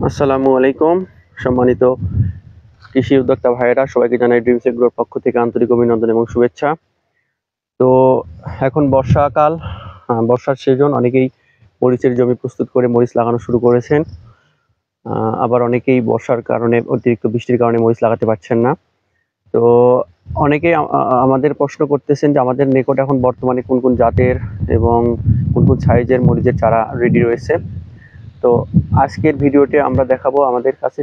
আসসালামু আলাইকুম। সম্মানিত কৃষি উদ্যোক্তা ভাইয়েরা, সবাইকে জানাই ড্রিমস এগ্রোর পক্ষ থেকে আন্তরিক অভিনন্দন এবং শুভেচ্ছা। তো এখন বর্ষাকাল, বর্ষার সিজন, অনেকেই মরিচের জমি প্রস্তুত করে মরিচ লাগানো শুরু করেছেন। আবার অনেকেই বর্ষার কারণে, অতিরিক্ত বৃষ্টির কারণে মরিচ লাগাতে পারছেন না। তো অনেকেই আমাদের প্রশ্ন করতেছেন যে আমাদের নিকট এখন বর্তমানে কোন কোন জাতের এবং কোন কোন সাইজের মরিচের চারা রেডি রয়েছে। তো আজকের ভিডিওতে আমরা দেখাবো আমাদের কাছে।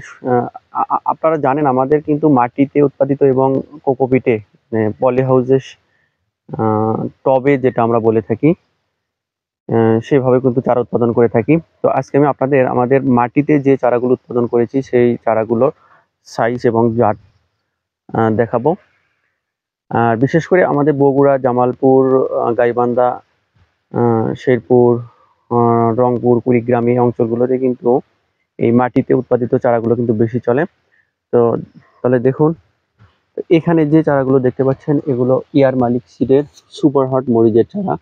আপনারা জানেন আমাদের কিন্তু মাটিতে উৎপাদিত এবং কোকোপিটে, পলি হাউসের টবে যেটা আমরা বলে থাকি, সেভাবে কিন্তু চারা উৎপাদন করে থাকি। তো আজকে আমি আপনাদের আমাদের মাটিতে যে চারাগুলো উৎপাদন করেছি সেই চারাগুলোর সাইজ এবং জাত দেখাবো। আর বিশেষ করে আমাদের বগুড়া, জামালপুর, গাইবান্ধা, শেরপুর, রংপুর, কুড়িগ্রাম এই অঞ্চলগুলোতে কিন্তু এই মাটিতে উৎপাদিত চারাগুলো কিন্তু বেশি চলে। তো তাহলে দেখুন, এখানে যে চারাগুলো দেখতে পাচ্ছেন এগুলো ইয়ার মালিক সিডের সুপার হট মরিচের চারা।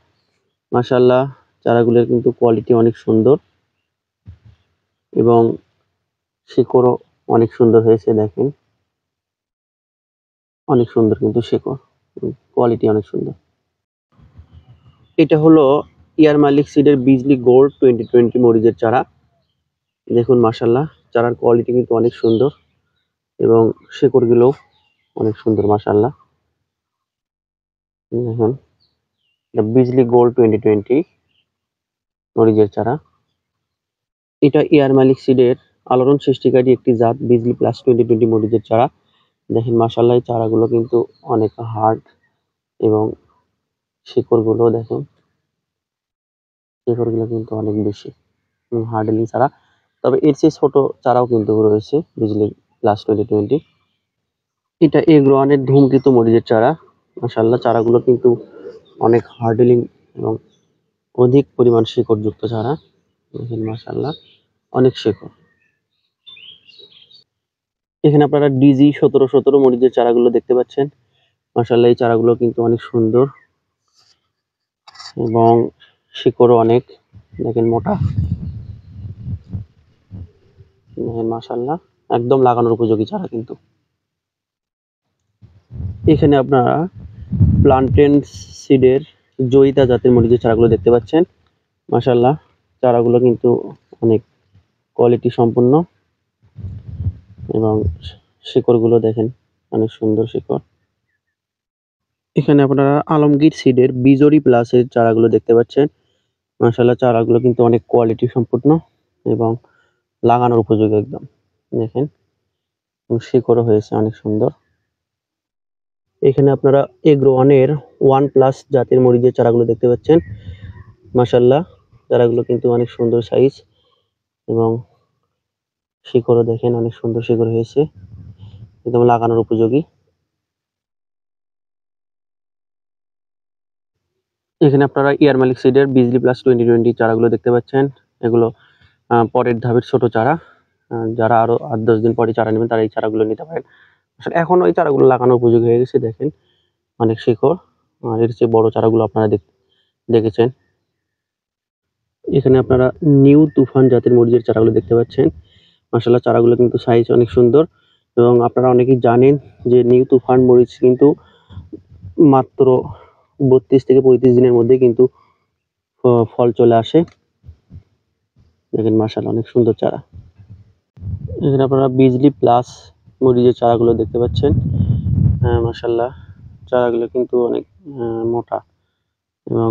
মাশাআল্লাহ, চারাগুলোর কিন্তু কোয়ালিটি অনেক সুন্দর এবং শিকড়ও অনেক সুন্দর হয়েছে। দেখেন, অনেক সুন্দর কিন্তু শিকড়, কোয়ালিটি অনেক সুন্দর। এটা হলো ইয়ার মালিক সিডের বিজলি গোল্ড 2020 মরিচের চারা। দেখুন মাশাআল্লাহ, চারার কোয়ালিটি কিন্তু অনেক সুন্দর এবং শিকড়গুলো অনেক সুন্দর মাশাআল্লাহ। দেখুন, বিজলি গোল্ড 2020 মরিচের চারা। এটা এয়ার মালিক সিডের আলোড়ন সৃষ্টিকারী একটি জাত বিজলি প্লাস 2020 মরিচের চারা। দেখেন মাশাআল্লাহ, এই চারাগুলো কিন্তু অনেক হার্ড এবং শিকড়গুলো দেখেন, শিকড়গুলো কিন্তু অনেক বেশি হার্ডেলিং চারা। তবে এর চেয়ে ছোট চারাও কিন্তু রয়েছে বিজলি প্লাস 2020। এটা এগ্রোয়ানের ধূমকেতু মরিচের চারা। মাশাআল্লাহ, চারাগুলো কিন্তু অনেক হার্ডেলিং এবং অধিক পরিমাণ শিকড়যুক্ত চারা। দেখেন মাশাআল্লাহ, অনেক শিকড়। এখানে আপনারা ডিজি 1717 মরিচের চারাগুলো দেখতে পাচ্ছেন। মাশাআল্লাহ, এই চারাগুলো কিন্তু অনেক সুন্দর এবং শিকড়ও অনেক, দেখেন মোটা। দেখেন মাশাআল্লাহ, একদম লাগানোর উপযোগী চারা কিন্তু। এখানে আপনারা প্লান্টেন সিডের জয়িতা জাতের মরিচের চারাগুলো দেখতে পাচ্ছেন। মাশাআল্লাহ, চারাগুলো কিন্তু অনেক কোয়ালিটি সম্পন্ন এবং শিকড়গুলো দেখেন অনেক সুন্দর শিকড়। এখানে আপনারা আলমগীর সিডের বিজরি প্লাসের চারাগুলো দেখতে পাচ্ছেন। মাশাআল্লাহ, চারাগুলো কিন্তু অনেক কোয়ালিটি সম্পন্ন এবং লাগানোর উপযোগী একদম। দেখেন, শিকড়ও হয়েছে অনেক সুন্দর। এখানে আপনারা এগ্রোয়ানের 1+ জাতের মরিচের চারাগুলো দেখতে পাচ্ছেন। মাশাআল্লাহ, চারাগুলো কিন্তু অনেক সুন্দর সাইজ এবং শিকড়ও দেখেন অনেক সুন্দর শিকড় হয়েছে, একদম লাগানোর উপযোগী। এখানে আপনারা ইয়ার মালিক সিডের বিজলি প্লাস 2020 চারাগুলো দেখতে পাচ্ছেন। এগুলো পরের ধাপের ছোট চারা। যারা আরো 8-10 দিন পরে চারা নেবেন তারা এই চারাগুলো নিতে পারেন। আসলে এখন ওই চারাগুলো লাগানোর উপযোগী হয়ে গেছে। দেখেন অনেক শিকড়, এর চেয়ে বড় চারাগুলো আপনারা দেখেছেন। এখানে আপনারা নিউ তুফান জাতের মরিচের চারাগুলো দেখতে পাচ্ছেন। মাশাআল্লাহ, চারাগুলো কিন্তু সাইজ অনেক সুন্দর এবং আপনারা অনেকেই জানেন যে নিউ তুফান মরিচ কিন্তু মাত্র 32 থেকে 35 দিনের মধ্যে কিন্তু ফল চলে আসে। দেখেন মাশাআল্লাহ, অনেক সুন্দর চারা। এখানে আপনারা বিজলি প্লাস মরিচের চারাগুলো দেখতে পাচ্ছেন। মাশাআল্লাহ, চারাগুলো কিন্তু অনেক মোটা এবং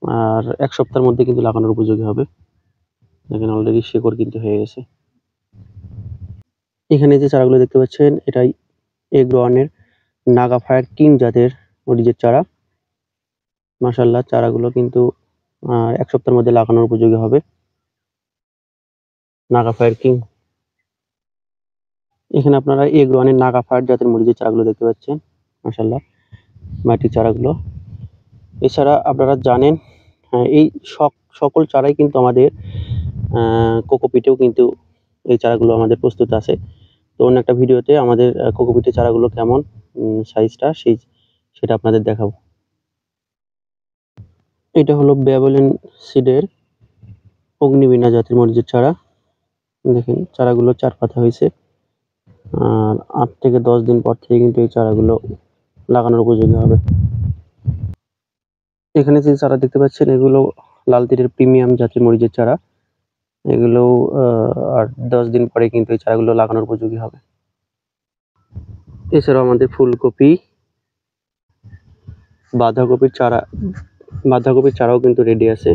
আর 1 সপ্তাহের মধ্যে কিন্তু লাগানোর উপযোগী হবে। দেখেন অলরেডি শিকড় কিন্তু হয়ে গেছে। এখানে যে চারাগুলো দেখতে পাচ্ছেন এটাই এগ্রোয়ানের নাগা ফায়ার কিং জাতের মরিচের চারা। মাশাআল্লাহ, চারাগুলো কিন্তু 1 সপ্তাহের মধ্যে লাগানোর উপযোগী হবে। Naga fire king. এখানে আপনারা এগ্রোয়ানের নাগা ফায়ার জাতের মরিচের চারাগুলো দেখতে পাচ্ছেন। মাশাআল্লাহ, মাটির চারাগুলো। এছাড়া আপনারা জানেন এই সকল চারাই কিন্তু আমাদের কোকোপিটেও কিন্তু এই চারাগুলো আমাদের প্রস্তুত আছে। তো অন্য একটা ভিডিওতে আমাদের কোকোপিটের চারাগুলো কেমন সাইজটা সেটা আপনাদের দেখাবো। এটা হলো ব্যাবলিন সিডের অগ্নিবীণা জাতের মরিচের চারা। দেখেন চারাগুলো 4 পাতা হয়েছে। আর 8 থেকে 10 দিন পর থেকে কিন্তু এই চারাগুলো লাগানোর উপযোগী হবে। এখানে যে চারা দেখতে পাচ্ছেন এগুলো লাল তীরের প্রিমিয়াম জাতের মরিচের চারা। এগুলো আর 10 দিন পরে কিন্তু এই চারাগুলো লাগানোর উপযোগী হবে। এছাড়াও আমাদের ফুলকপি, বাঁধাকপির চারাও কিন্তু রেডি আছে।